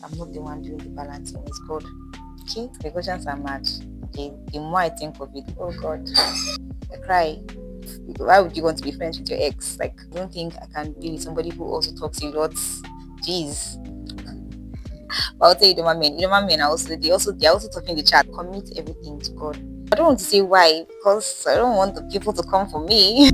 I'm not the one doing the balancing, it's God. Okay, the questions are mad. The more I think of it, oh God, I cry. Why would you want to be friends with your ex? Like, I don't think I can be with somebody who also talks a lot. Jeez. But I'll tell you, the men are also they're also talking in the chat. Commit everything to God. I don't want to say why, because I don't want the people to come for me.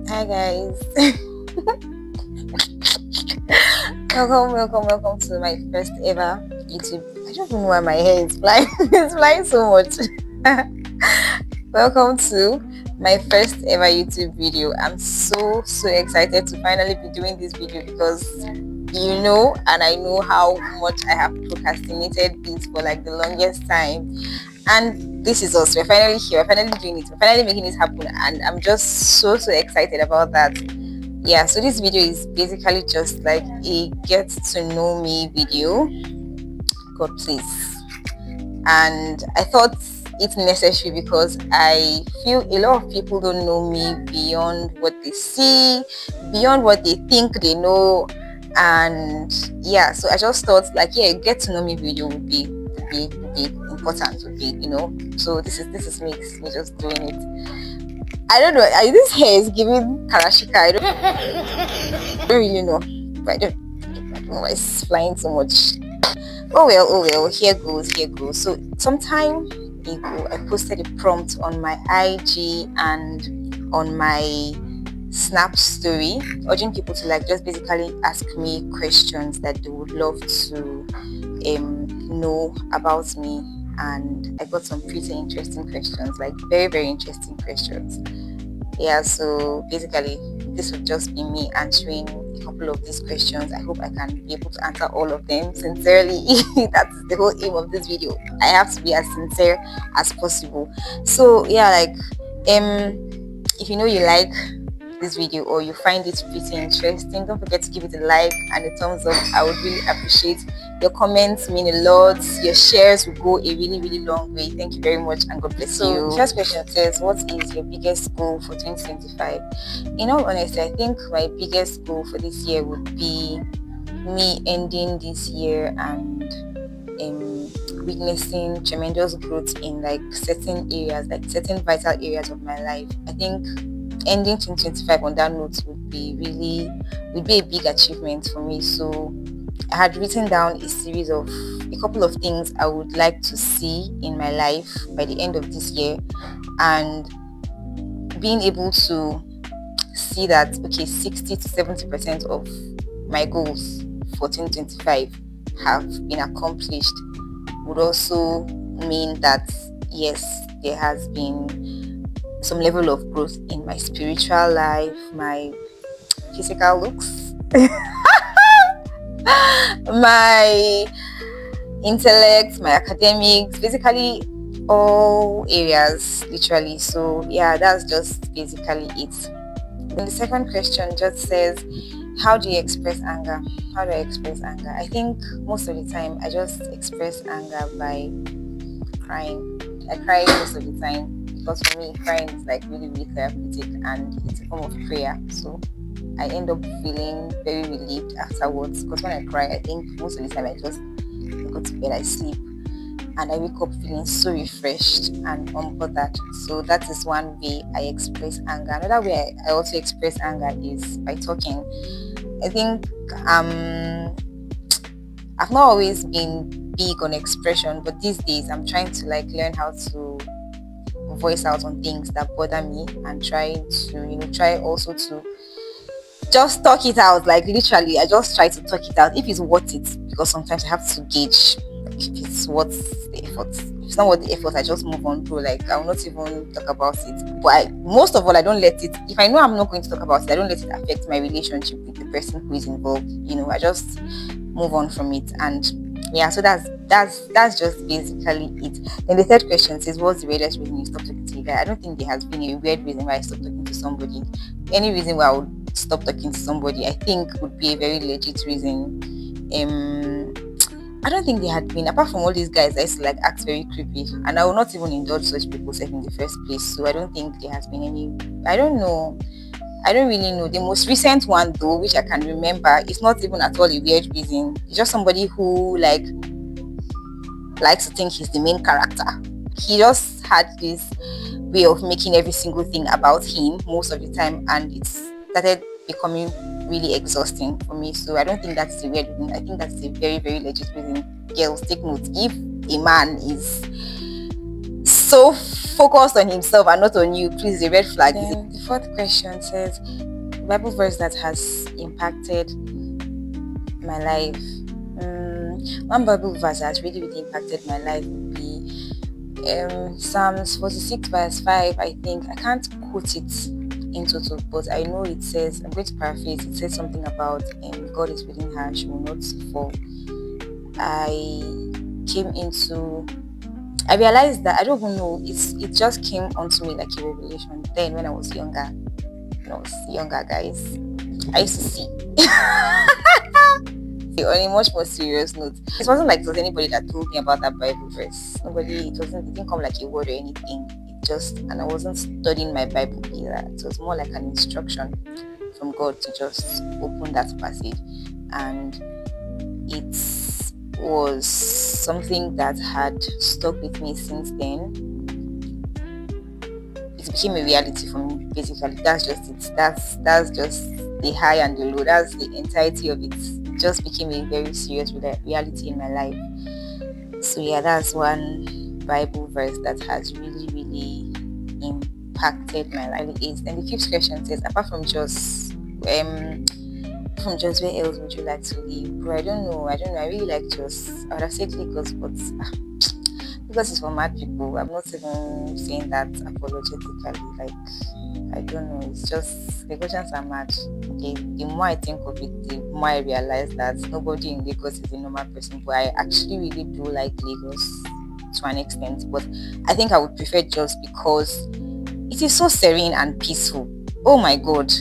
Hi guys. welcome to my first ever YouTube. I don't even know why my hair is flying. It's flying so much. Welcome to my first ever YouTube video. I'm so excited to finally be doing this video, because you know, and I know how much I have procrastinated this for like the longest time. And this is us. We're finally here. We're finally doing it. We're finally making it happen. And I'm just so excited about that. Yeah, so this video is basically just like a get to know me video. God please. And I thought it's necessary because I feel a lot of people don't know me beyond what they see, beyond what they think they know. And yeah, so I just thought like, yeah, get to know me video would be important, would be, you know. So this is me just doing it. I don't know, this hair is giving Karashika. I don't really know, but I don't know why it's flying so much. Oh well, here goes. So sometime ago I posted a prompt on my IG and on my Snap story, urging people to like just basically ask me questions that they would love to know about me. And I got some pretty interesting questions, like very interesting questions. Yeah, so basically this would just be me answering a couple of these questions. I hope I can be able to answer all of them sincerely. That's the whole aim of this video. I have to be as sincere as possible. So yeah, like if you know you like this video or you find it pretty interesting, don't forget to give it a like and a thumbs up. I would really appreciate your comments, mean a lot. Your shares will go a really long way. Thank you very much and God bless you. The first question says, what is your biggest goal for 2025? In all honesty, I think my biggest goal for this year would be me ending this year and witnessing tremendous growth in like certain areas, like certain vital areas of my life. I think ending 2025 on that note would be a big achievement for me. So I had written down a couple of things I would like to see in my life by the end of this year, and being able to see that okay, 60 to 70% of my goals for 2025 have been accomplished would also mean that yes, there has been some level of growth in my spiritual life, my physical looks, my intellect, my academics, basically all areas, literally. So yeah, that's just basically it. Then the second question just says, how do you express anger? How do I express anger? I think most of the time I just express anger by crying. I cry most of the time, because for me crying is like really therapeutic and it's a form of prayer. So I end up feeling very relieved afterwards, because when I cry, I think most of the time I just go to bed, I sleep, and I wake up feeling so refreshed and unbothered. So that is one way I express anger. Another way I also express anger is by talking. I think I've not always been big on expression, but these days I'm trying to like learn how to voice out on things that bother me, and try also to just talk it out. Like literally, I just try to talk it out if it's worth it, because sometimes I have to gauge like, if it's worth the effort. If it's not worth the effort, I just move on, bro. Like I will not even talk about it. But most of all, I don't let it. If I know I'm not going to talk about it, I don't let it affect my relationship with the person who is involved. You know, I just move on from it. And yeah, so that's just basically it. Then the third question says, what's the weirdest reason you stopped talking to a guy? I don't think there has been a weird reason why I stopped talking to somebody. Any reason why I would stop talking to somebody, I think would be a very legit reason. I don't think there had been, apart from all these guys I used to like act very creepy, and I will not even indulge such people self in the first place. So I don't think there has been any. I don't know. I don't really know. The most recent one though, which I can remember, is not even at all a weird reason. It's just somebody who like likes to think he's the main character. He just had this way of making every single thing about him most of the time, and it started becoming really exhausting for me. So I don't think that's the weird reason. I think that's a very, very legit reason. Girls, take note. If a man is so focused on himself and not on you, please, the red flag. Then the fourth question says, Bible verse that has impacted my life. One Bible verse that has really, really impacted my life would be Psalms 46 verse 5. I think I can't quote it in total, but I know it says, I'm going to paraphrase, it says something about God is within her, she will not fall. I realized that, I don't even know, it just came onto me like a revelation then when I was younger. When I was younger, guys, I used to see. On a much more serious note, it wasn't like there was anybody that told me about that Bible verse. Nobody, it didn't come like a word or anything. And I wasn't studying my Bible either. It was more like an instruction from God to just open that passage, and it was something that had stuck with me since then. It became a reality for me, basically. That's just it. That's just the high and the low. That's the entirety of it. It just became a very serious reality in my life. So yeah, that's one Bible verse that has really, really impacted my life. And the fifth question says, apart from just where else would you like to live? Bro, I don't know. I really like just, I would have said Lagos, but because it's for mad people. I'm not even saying that apologetically. Like, I don't know. It's just the questions are mad. The more I think of it, the more I realize that nobody in Lagos is a normal person. But I actually really do like Lagos to an extent. But I think I would prefer just because it is so serene and peaceful. Oh my God.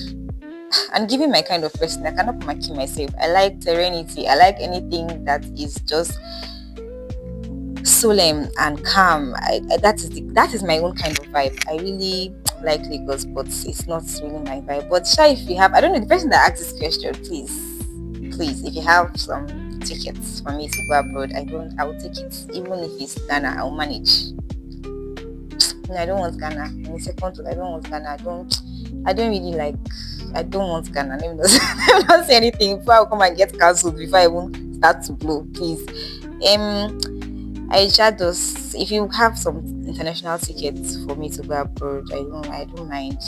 And given my kind of person, I cannot mark myself. I like serenity. I like anything that is just solemn and calm. That is my own kind of vibe. I really like Lagos, but it's not really my vibe. But sure, if you have, I don't know, the person that asked this question, please, if you have some tickets for me to go abroad, I will take it. Even if it's Ghana, I'll manage. No, I don't want Ghana. In the second one, I don't want Ghana. I don't want Ghana. Let me not say anything before I come and get cancelled before I even start to blow, please. If you have some international tickets for me to go abroad, I don't mind.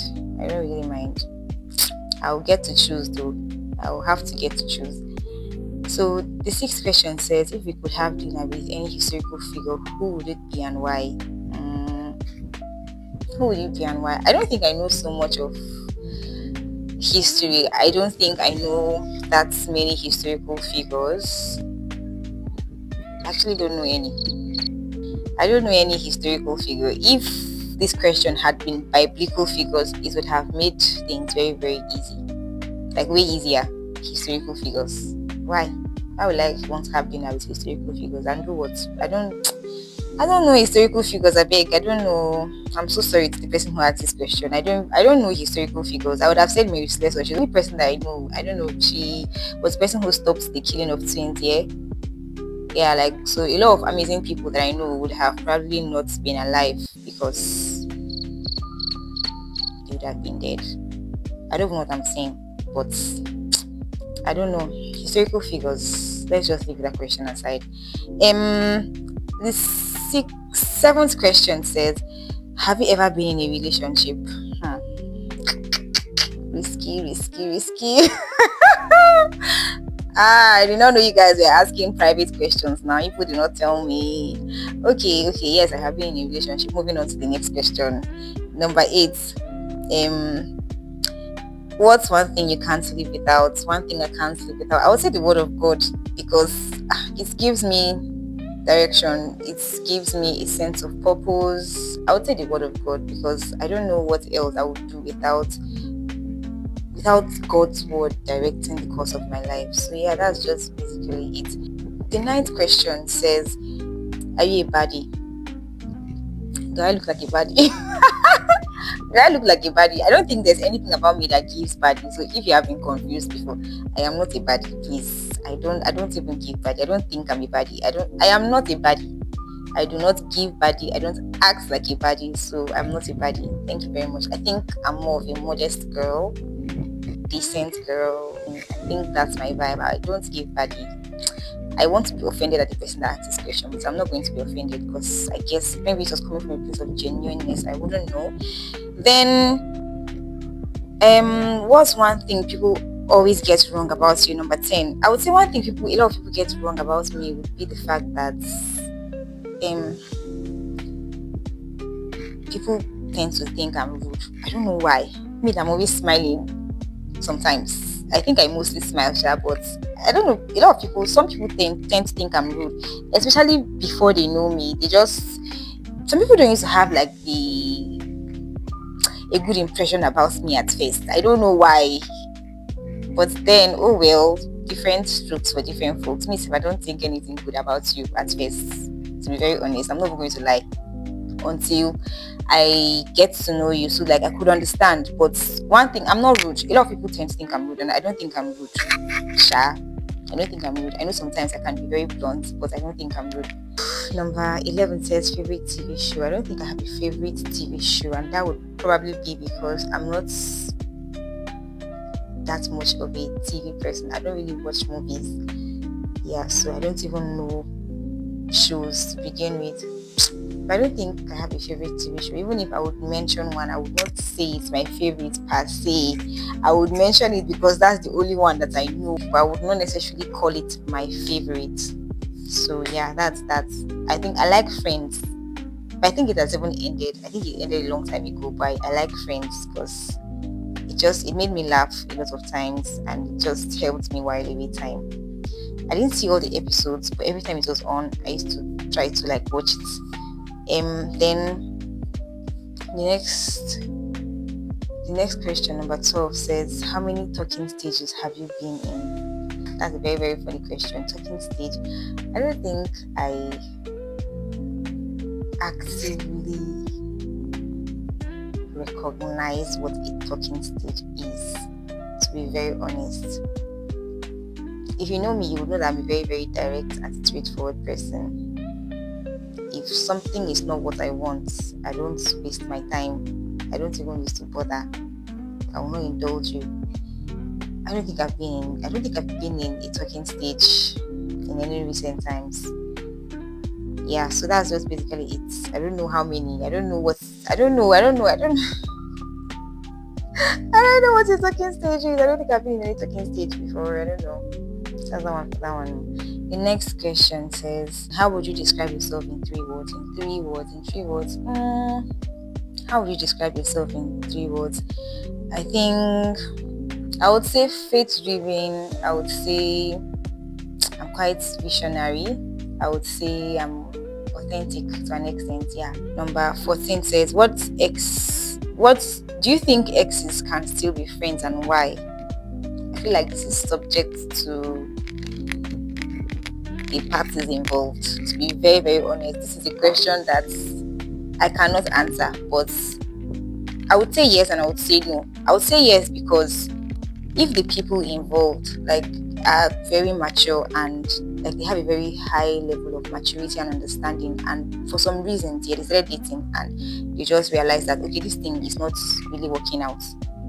I don't really mind. I'll get to choose though. I'll have to get to choose. So the sixth question says, if we could have dinner with any historical figure, who would it be and why? Who would it be and why? I don't think I know so much of history. I don't think I know that many historical figures. Actually don't know any. I don't know any historical figure. If this question had been biblical figures, it would have made things very, very easy. Like way easier. Historical figures. Why? I would like want to have dinner with historical figures and do what? I don't know historical figures. I beg. I don't know. I'm so sorry to the person who asked this question. I don't know historical figures. I would have said Mary Slessor. She's the only person that I know. I don't know. She was the person who stopped the killing of twins. Yeah, like, so a lot of amazing people that I know would have probably not been alive because they would have been dead. I don't know what I'm saying, but I don't know. Historical figures, let's just leave that question aside. The seventh question says, have you ever been in a relationship? Risky. I did not know you guys were asking private questions now. You did not tell me. Okay, yes, I have been in a relationship. Moving on to the next question. Number 8. What's one thing you can't live without? One thing I can't live without. I would say the word of God, because it gives me direction. It gives me a sense of purpose. I would say the word of God, because I don't know what else I would do without God's word directing the course of my life. So yeah, that's just basically it. The ninth question says, are you a baddie? Do I look like a baddie? Do I look like a baddie? I don't think there's anything about me that gives baddie. So if you have been confused before, I am not a baddie, please. I don't even give baddie. I don't think I'm a baddie. I am not a baddie. I do not give baddie. I don't act like a baddie, so I'm not a baddie. Thank you very much. I think I'm more of a modest girl, decent girl. I think that's my vibe. I don't give baddie. I want to be offended at the person that asked this question, but I'm not going to be offended because I guess maybe it was coming from a place of genuineness. I wouldn't know. Then, what's one thing people always get wrong about you? Number 10. I would say one thing a lot of people get wrong about me would be the fact that people tend to think I'm rude. I don't know why. I mean, I'm always smiling sometimes. I think I mostly smile, but I don't know. Some people tend to think I'm rude, especially before they know me. Some people don't used to have like a good impression about me at first. I don't know why, but then, oh well, different strokes for different folks. Me, if I don't think anything good about you at first, to be very honest, I'm not even going to lie until I get to know you, so like I could understand. But one thing, I'm not rude. A lot of people tend to think I'm rude, and I don't think I'm rude. Sha, I don't think I'm rude. I know sometimes I can be very blunt, but I don't think I'm rude. Number 11 says favorite TV show. I don't think I have a favorite TV show, and that would probably be because I'm not that much of a TV person. I don't really watch movies. Yeah, so I don't even know shows to begin with. But I don't think I have a favorite TV show. Even if I would mention one, I would not say it's my favorite per se. I would mention it because that's the only one that I know, but I would not necessarily call it my favorite. So yeah, that's I think I like Friends. But I think it has even ended. I think it ended a long time ago, but I like Friends because it made me laugh a lot of times, and it just helped me while away time. I didn't see all the episodes, but every time it was on, I used to try to like watch it. Then the next question, number 12, says, how many talking stages have you been in? That's a very, very funny question. Talking stage. I don't think I actively recognize what a talking stage is, to be very honest. If you know me, you would know that I'm a very, very direct and straightforward person. If something is not what I want, I don't waste my time. I don't even used to bother. I will not indulge you. I don't think I've been in a talking stage in any recent times. Yeah, so that's just basically it. I don't know how many. I don't know. I don't know what a talking stage is. I don't think I've been in any talking stage before. I don't know. That's that one for that one. The next question says, how would you describe yourself in 3 words? How would you describe yourself in 3 words? I think I would say faith-driven. I would say I'm quite visionary. I would say I'm authentic to an extent. Yeah. Number 14 says, what do you think exes can still be friends, and why? I feel like this is subject to the parties involved. To be very, very honest, this is a question that I cannot answer, but I would say yes and I would say no. I would say yes because if the people involved are very mature and they have a very high level of maturity and understanding, and for some reason they started dating and they just realized that okay, this thing is not really working out,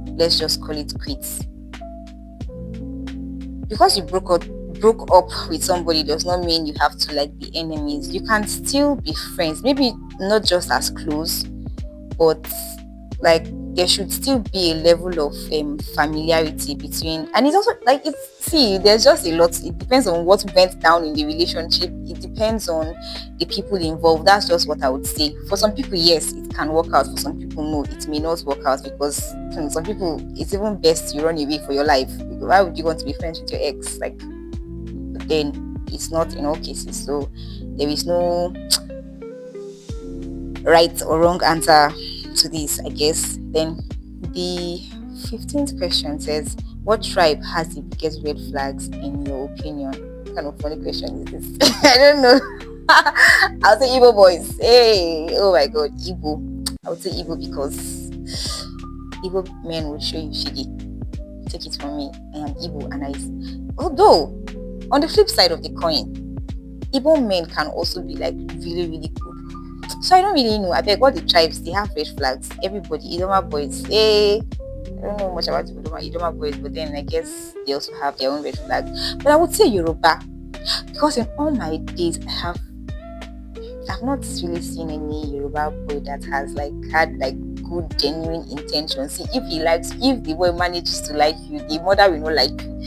let's just call it quits. Because you broke up with somebody does not mean you have to be enemies. You can still be friends, maybe not just as close, but there should still be a level of familiarity between, and it's also there's just a lot. It depends on what went down in the relationship. It depends on the people involved. That's just what I would say. For some people, yes, it can work out. For some people, no, it may not work out, because some people, it's even best you run away for your life. Why would you want to be friends with your ex? But then it's not in all cases, so there is no right or wrong answer to this, I guess. Then the 15th question says, what tribe has the biggest red flags in your opinion? What kind of funny question is this? I don't know. I'll say Igbo boys. Hey, oh my god, Igbo. I would say Igbo because Igbo men will show you shiggy. Take it from me. I am Igbo and although on the flip side of the coin, Igbo men can also be like really, really good. So I don't really know. I beg all the tribes, they have red flags. Everybody, Idoma boys. Hey, I don't know much about Idoma boys, but then I guess they also have their own red flags. But I would say Yoruba because in all my days I've not really seen any Yoruba boy that has like had like good genuine intentions. See, if the boy manages to like you, the mother will not like you.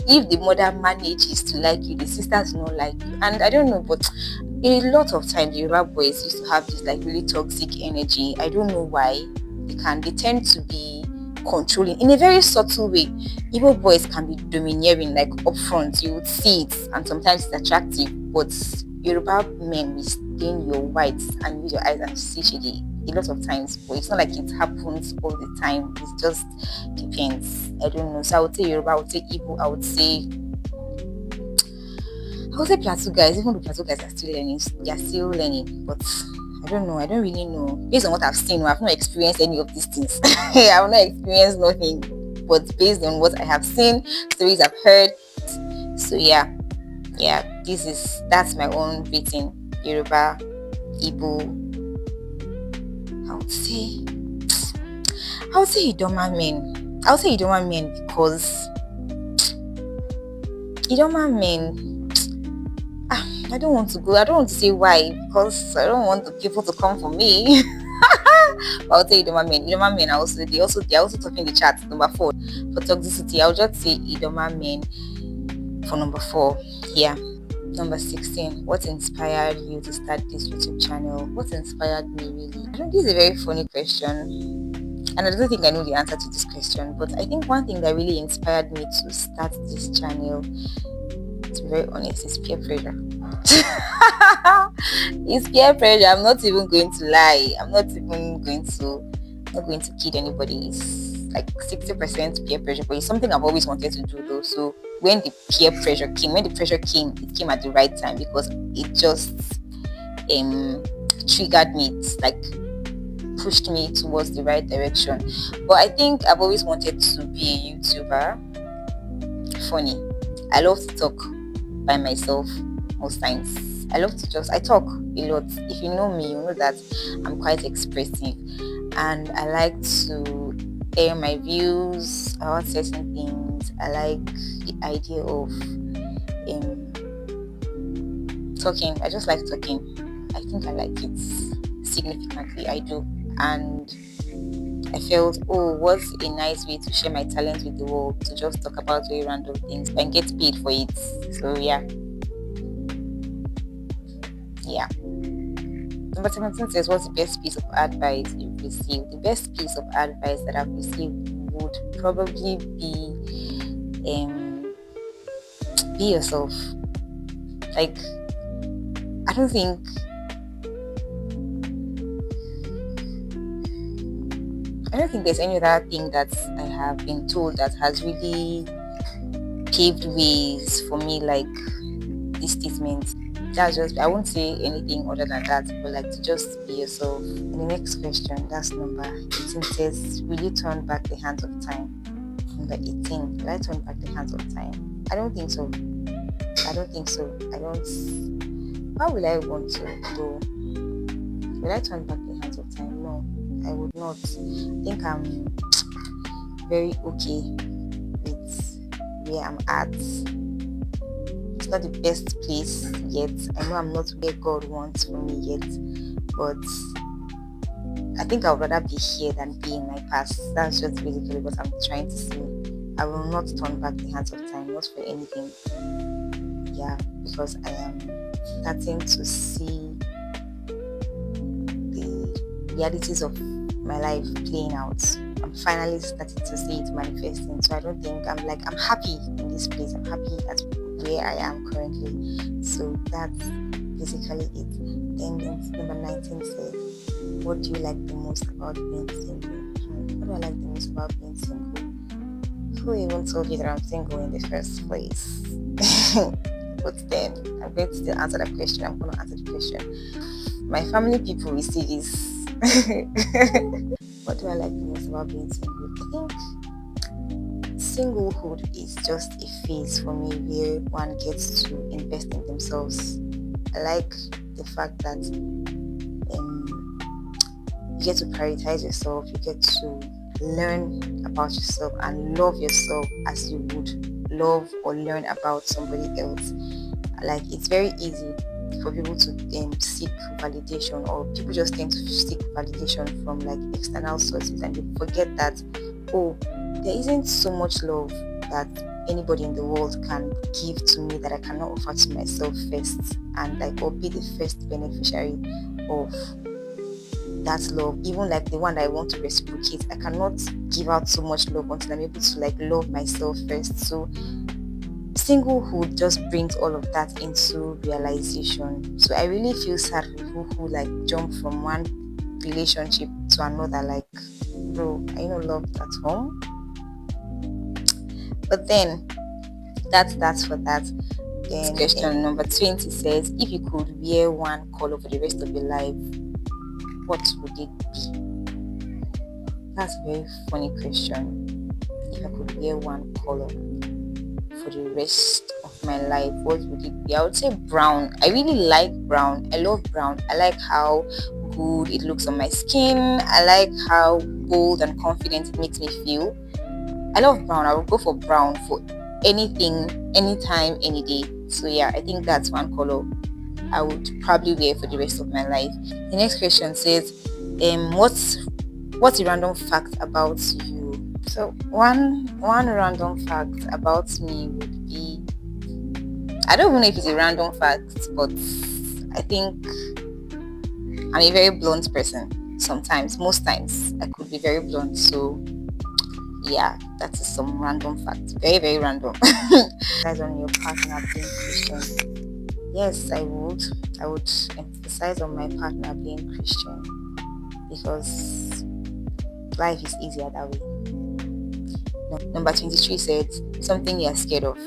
If the mother manages to like you, the sisters will not like you. And I don't know, but a lot of times Yoruba boys used to have this like really toxic energy. I don't know why. They tend to be controlling in a very subtle way. Igbo boys can be domineering, like upfront, you would see it, and sometimes it's attractive, but Yoruba men will stain your whites and use your eyes and see shady a lot of times, but it's not like it happens all the time. It just depends. I don't know. So I would say Yoruba, I would say Igbo, I would say Plateau guys. Even the Plateau guys are still learning. They are still learning, but I don't know. I don't really know. Based on what I've seen, I've not experienced any of these things. I've not experienced nothing, but based on what I have seen, stories I've heard. So yeah, that's my own rating. Yoruba, Igbo. I would say Idoma men. I would say Idoma men because Idoma men. I don't want to say why because I don't want the people to come for me. But I would say Idoma men. Idoma men are also talking the chat number 4 for toxicity. I'll just say Idoma men for number 4. Yeah. Number 16. What inspired you to start this YouTube channel? What inspired me really? I think this is a very funny question. And I don't think I know the answer to this question. But I think one thing that really inspired me to start this channel, to be very honest, is peer pressure. It's peer pressure. I'm not even going to lie. I'm not going to kid anybody. It's like 60% peer pressure, but it's something I've always wanted to do though. So when the pressure came, it came at the right time because it just triggered me. It's like pushed me towards the right direction. But I think I've always wanted to be a YouTuber. Funny. I love to talk by myself most times. I talk a lot. If you know me, you know that I'm quite expressive and I like to air my views about certain things. I like the idea of talking. I just like talking. I think I like it significantly. I do. And I felt, what's a nice way to share my talent with the world, to just talk about very random things and get paid for it. So yeah. Number 17 says, what's the best piece of advice you've received? The best piece of advice that I've received would probably be yourself. Like, I don't think there's any other thing that I have been told that has really paved ways for me like this statement. That's just, I won't say anything other than that, but like to just be yourself. And the next question, that's number 18, says, will you turn back the hands of time? Number 18, will I turn back the hands of time? I don't think so. How will I want to go? Will I turn back the hands of time? No, I would not. I think I'm very okay with where I'm at. It's not the best place yet. I know I'm not where God wants for me yet, but I think I would rather be here than be in my past. That's just basically what I'm trying to say. I will not turn back the hands of time, not for anything. Yeah, because I am starting to see the realities of my life playing out. I'm finally starting to see it manifesting. So I don't think I'm happy in this place. I'm happy at where I am currently. So that's basically it. Then number 19 says, what do you like the most about being single? What do I like the most about being single? Who even told you that I'm single in the first place? but then I'm going to still answer the question. I'm going to answer the question. My family people will see this. What do I like the most about being single? I think singlehood is just a phase for me where one gets to invest in themselves. I like the fact that you get to prioritize yourself, you get to learn about yourself and love yourself as you would love or learn about somebody else. Like, it's very easy for people to seek validation, or people just tend to seek validation from like external sources, and they forget that, oh, there isn't so much love that anybody in the world can give to me that I cannot offer to myself first, and like, or be the first beneficiary of that love. Even like the one that I want to reciprocate, I cannot give out so much love until I'm able to like love myself first. So singlehood just brings all of that into realization. So I really feel sad for people who like jump from one relationship to another. Like, bro, are you not loved at home? But then that's for that. Then question number 20 says, if you could wear one color for the rest of your life, what would it be? That's a very funny question. If I could wear one color for the rest of my life, what would it be? I would say brown. I really like brown. I love brown. I like how good it looks on my skin. I like how bold and confident it makes me feel. I love brown. I would go for brown for anything, anytime, any day. So yeah, I think that's one color I would probably wear for the rest of my life. The next question says, what's a random fact about you? So one random fact about me would be, I don't even know if it's a random fact, but I think I'm a very blunt person. Sometimes, most times, I could be very blunt. So yeah, that is some random fact. Very, very random. Guys, on your partner being Christian. Yes, I would emphasize on my partner being Christian, because life is easier that way. Number 23 said, something you're scared of.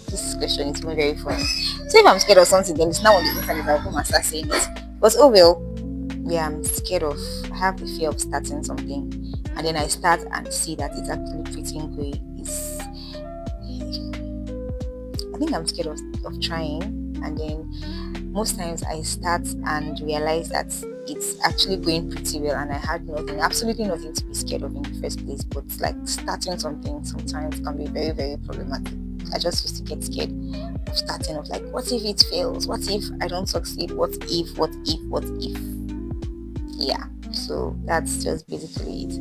This question is very funny. So if I'm scared of something, then it's now on the internet, I'll come and start saying it. But oh well, yeah, I'm scared of, I have the fear of starting something, and then I start and see that it's actually pretty great. I think I'm scared of trying, and then most times I start and realize that it's actually going pretty well, and I had absolutely nothing to be scared of in the first place. But like, starting something sometimes can be very, very problematic. I just used to get scared of starting, of like, what if it fails? What if I don't succeed? What if? Yeah, so that's just basically it.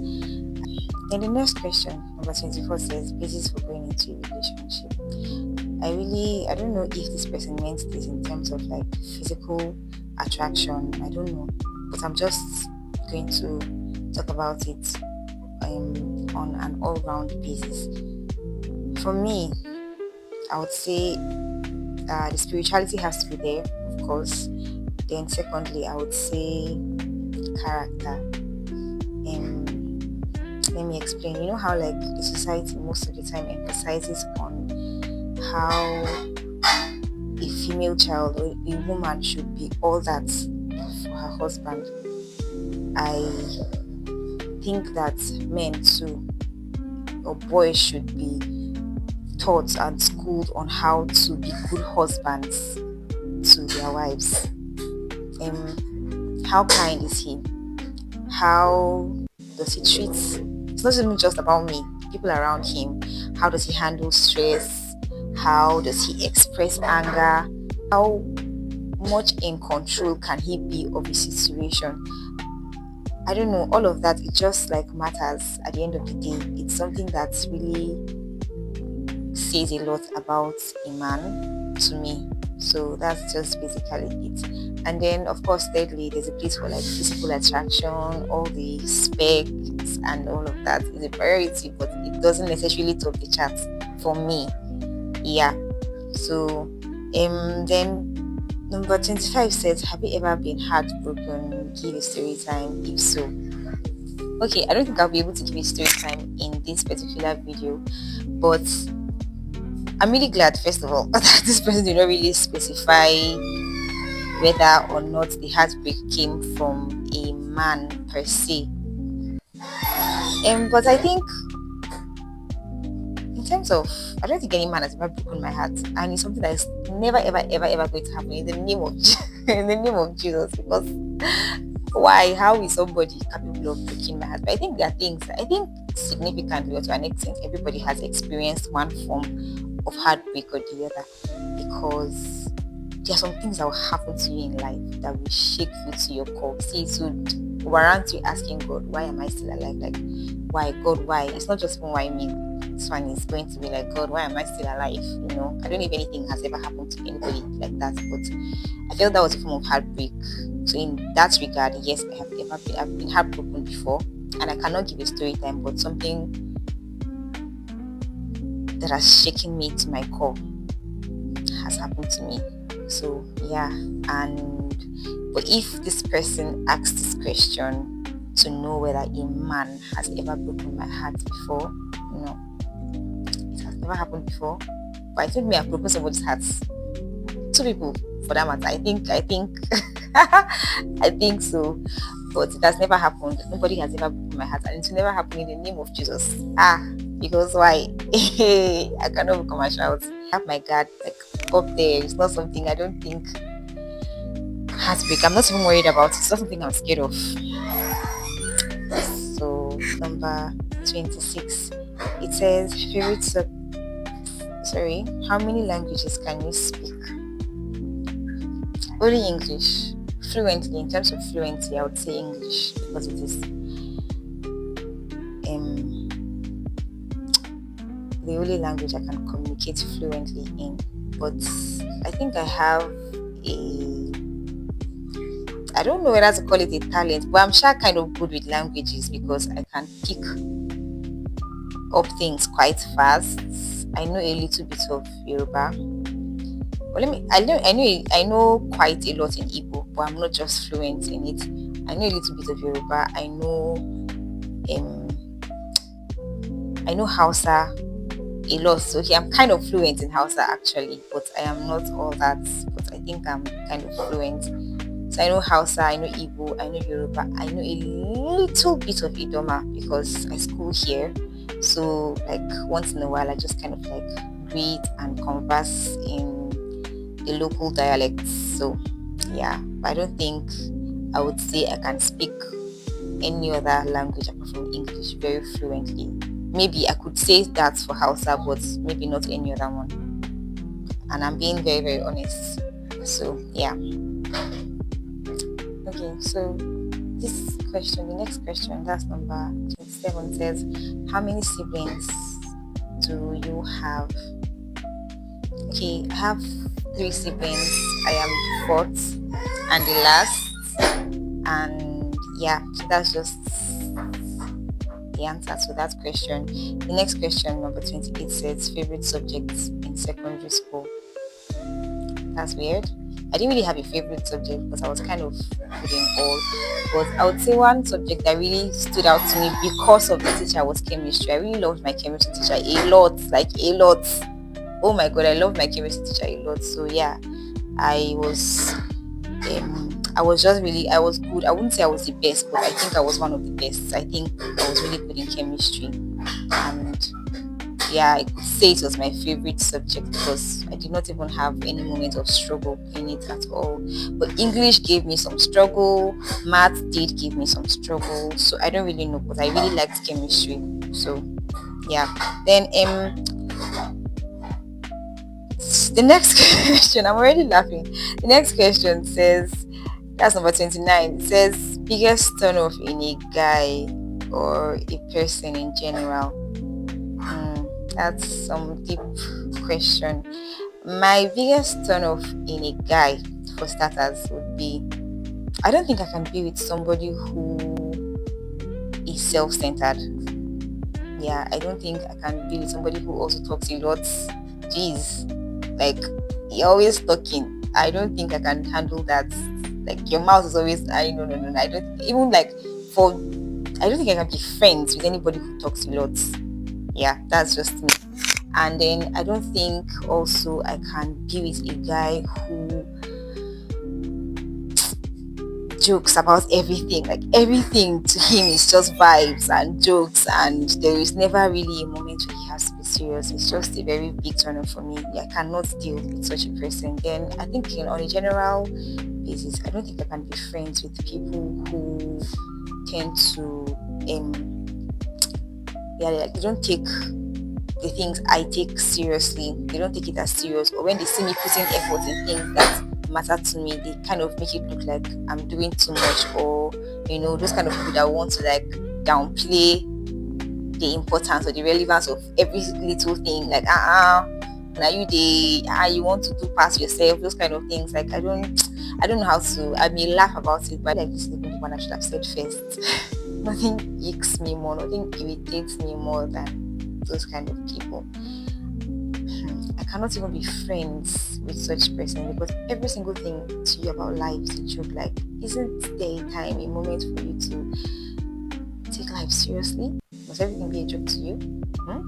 Then the next question, number 24, says, basis for going into a relationship. I don't know if this person meant this in terms of like physical attraction. I don't know, but I'm just going to talk about it on an all-round basis. For me, I would say the spirituality has to be there, of course. Then secondly, I would say character. Let me explain. You know how like the society most of the time emphasizes on how a female child or a woman should be all that for her husband. I think that men too, or boys, should be taught and schooled on how to be good husbands to their wives. How kind is he? How does he treat? It's not even just about me, people around him. How does he handle stress? How does he express anger? How much in control can he be of a situation? I don't know, all of that, it just like matters at the end of the day. It's something that really says a lot about a man to me. So that's just basically it. And then of course, thirdly, there's a place for like physical attraction, all the specs and all of that is a priority, but it doesn't necessarily top the chart for me. Yeah. So then number 25 says, have you ever been heartbroken? Give a story time if so. Okay, I don't think I'll be able to give a story time in this particular video, but I'm really glad, first of all, that this person did not really specify whether or not the heartbreak came from a man per se. But I think in terms of, I don't think any man has ever broken my heart, and it's something that is never, ever, ever, ever going to happen in the name of in the name of Jesus. Because why? How is somebody capable of breaking my heart? But I think there are things. I think significantly, or to an extent, everybody has experienced one form of heartbreak or the other, because there are some things that will happen to you in life that will shake you to your core. See, it would warrant you asking God, why am I still alive? Like, why, God, why? It's not just why me. This one is going to be like, God, why am I still alive? You know, I don't know if anything has ever happened to anybody like that, but I felt that was a form of heartbreak. So in that regard, yes, I've been heartbroken before, and I cannot give a story time, but something that has shaken me to my core has happened to me. So yeah, but if this person asks this question to know whether a man has ever broken my heart before, no, it has never happened before. But I think me, I've broken somebody's heart. Two people, for that matter. I think, I think so. But it has never happened. Nobody has ever broken my heart, and it will never happen in the name of Jesus. Because why? I cannot become a shout. I have my guard like up there. It's not something I don't think heartbreak. I'm not even worried about. It's not something I'm scared of. So number 26, it says how many languages can you speak? Only English. Fluently, in terms of fluency, I would say English, because it is the only language I can communicate fluently in. But I think I have I don't know whether to call it a talent, but I'm sure kind of good with languages, because I can pick up things quite fast. I know a little bit of Yoruba. Well, I know quite a lot in Igbo, but I'm not just fluent in it. I know a little bit of Yoruba. I know Hausa a lot. So I'm kind of fluent in Hausa actually, but I am not all that. But I think I'm kind of fluent. So I know Hausa, I know Igbo, I know Yoruba, I know a little bit of Idoma, because I school here. So like once in a while, I just kind of like read and converse in the local dialects. So yeah, but I don't think I would say I can speak any other language apart from English very fluently. Maybe I could say that for Hausa, but maybe not any other one. And I'm being very, very honest. So yeah. Okay, so the next question, that's number 27, says, how many siblings do you have? Okay, I have 3 siblings. I am the 4th and the last. And yeah, so that's just the answer to that question. The next question, number 28, says, favorite subjects in secondary school. That's weird. I didn't really have a favorite subject, because I was kind of good in all. But I would say one subject that really stood out to me because of the teacher was chemistry. I really loved my chemistry teacher a lot, like a lot. Oh my god, I loved my chemistry teacher a lot. So yeah, I was good. I wouldn't say I was the best, but I think I was one of the best. I think I was really good in chemistry, and yeah, I could say it was my favorite subject, because I did not even have any moment of struggle in it at all. But English gave me some struggle, math did give me some struggle, so I don't really know, but I really liked chemistry. So yeah, then the next question, I'm already laughing. The next question says, that's number 29. It says, biggest turn off in a guy or a person in general. That's some deep question. My biggest turn off in a guy, for starters, would be, I don't think I can be with somebody who is self-centered. Yeah, I don't think I can be with somebody who also talks a lot. Jeez, like you're always talking. I don't think I can handle that. Like your mouth is always, no. I don't even like I don't think I can be friends with anybody who talks a lot. Yeah, that's just me. And then I don't think also I can be with a guy who jokes about everything. Like everything to him is just vibes and jokes, and there is never really a moment where he has to be serious. It's just a very big turn off for me. I cannot deal with such a person. Then I think on a general basis, I don't think I can be friends with people who tend to like they don't take the things I take seriously. They don't take it as serious, or when they see me putting effort in things that matter to me, they kind of make it look like I'm doing too much, or those kind of people that want to like downplay the importance or the relevance of every little thing. Like now you want to do past yourself, those kind of things. Like I don't know how to. I may laugh about it, but like this is the one I should have said first. Nothing icks me more, nothing irritates me more than those kind of people. I cannot even be friends with such person, because every single thing to you about life is a joke. Like, isn't there a time, a moment for you to take life seriously? Must everything be a joke to you? I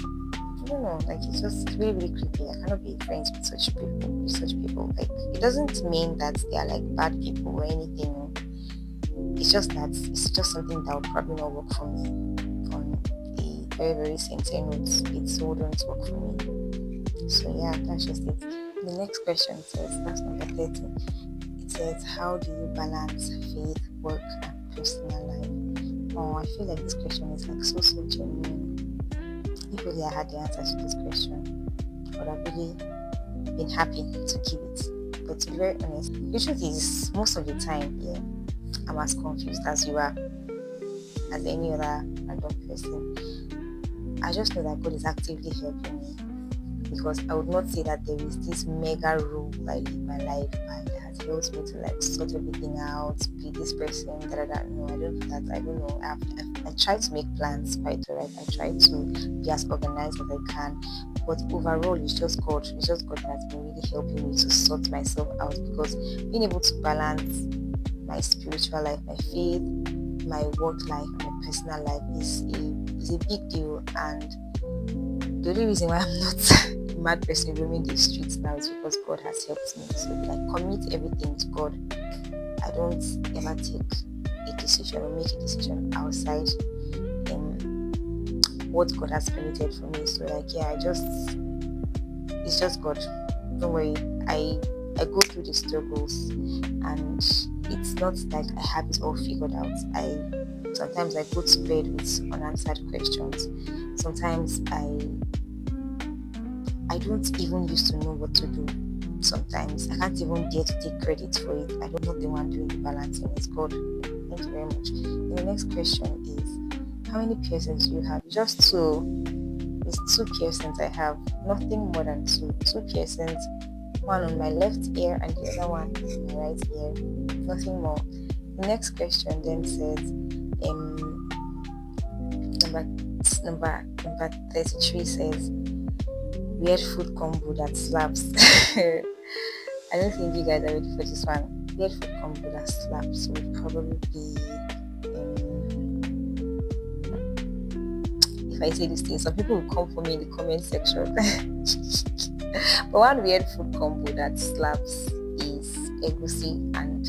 don't know. Like, it's just really, really creepy. I cannot be friends with such people. Like, it doesn't mean that they are like bad people or anything. It's just something that will probably not work for me on a very, very sincere note. It wouldn't work for me. So yeah, that's just it. The next question says, that's number 30. It says, how do you balance faith, work, and personal life? Oh, I feel like this question is like so genuine. If only I had the answer to this question, I would have really been happy to give it. But to be very honest, the truth is, most of the time, yeah, I'm as confused as you are, as any other random person. I just know that God is actively helping me, because I would not say that there is this mega rule I live my life by that has helped me to like sort everything out, be this person, No, I don't do that. I don't know. I try to make plans quite alright. I try to be as organized as I can, but overall it's just God. It's just God that's been really helping me to sort myself out, because being able to balance my spiritual life, my faith, my work life, and my personal life is a big deal. And the only reason why I'm not a mad person roaming the streets now is because God has helped me. So like, commit everything to God. I don't ever take a decision or make a decision outside what God has permitted for me. So like, yeah, it's just God. Don't worry. I go through the struggles, and it's not like I have it all figured out. Sometimes I go to bed with unanswered questions. Sometimes I don't even used to know what to do. Sometimes I can't even dare to take credit for it. I don't know the one doing the balancing. It's God. Thank you very much. And the next question is, how many piercings do you have? Just two. It's 2 piercings I have. Nothing more than 2. 2 piercings. One on my left ear and the other one on my right ear. Nothing more. The next question then says, number 33 says, weird food combo that slaps. I don't think you guys are ready for this one. Weird food combo that slaps would probably be, if I say this thing, some people will come for me in the comment section. But one weird food combo that slaps is egusi and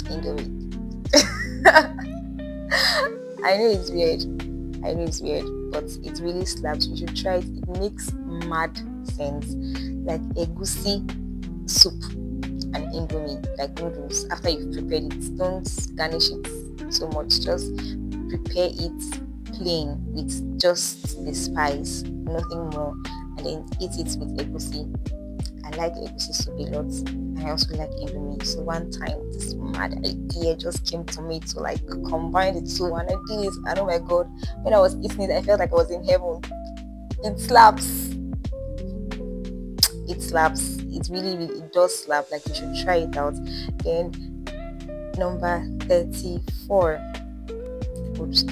indomie. I know it's weird, but it really slaps. You should try it. It makes mad sense. Like egusi soup and indomie, like noodles. After you've prepared it, don't garnish it so much. Just prepare it plain with just the spice, nothing more, and then eat it with egusi. I like egusi soup a lot, and I also like indomie. So one time this mad idea just came to me to like combine the two, and I did it, and oh my God, when I was eating it, I felt like I was in heaven. It slaps. It really it does slap. Like, you should try it out. Then number 34 is,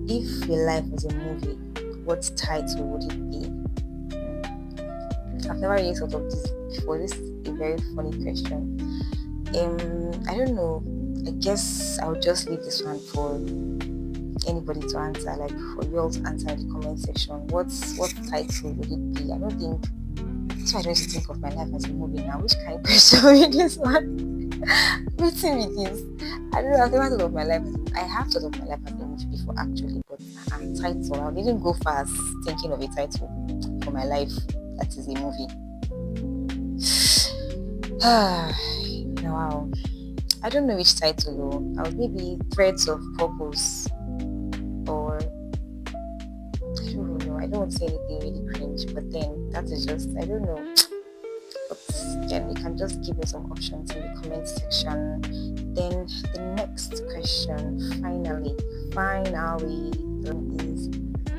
if your life was a movie, what title would it be? I've never really thought of this before. This is a very funny question. I don't know. I guess I'll just leave this one for anybody to answer, like for you all to answer in the comment section. What title would it be? I don't think so. I don't used to think of my life as a movie now. Which kind of question with this one? Waiting with this. I don't know. I've never thought of my life as I have thought of my life as a movie before actually, but title. I didn't go fast thinking of a title for my life that is a movie. Wow. I don't know which title though. I would maybe Threads of Purpose, or I don't know. I don't want to say anything really cringe, but then that is just, I don't know. But then you can just give me some options in the comment section. Then the next question, finally, is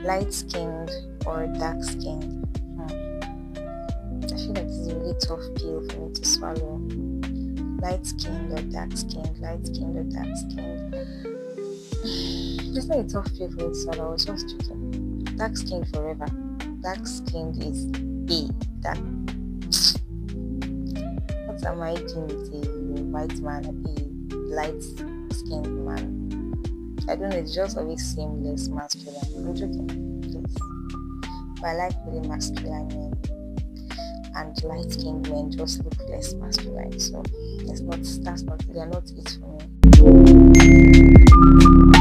light skinned or dark skinned? I feel like this is a really tough pill for me to swallow. Light skinned or dark skinned? Light skinned or dark skinned? It's not a tough pill for me to swallow. I was just joking. Dark skinned forever. Dark skinned is A. Dark. What am I doing with a white man, a light skinned man? I don't know. It just always seems less masculine. I'm joking, please. But I like really masculine men. And light-skinned men just look less masculine, so they're not it for me.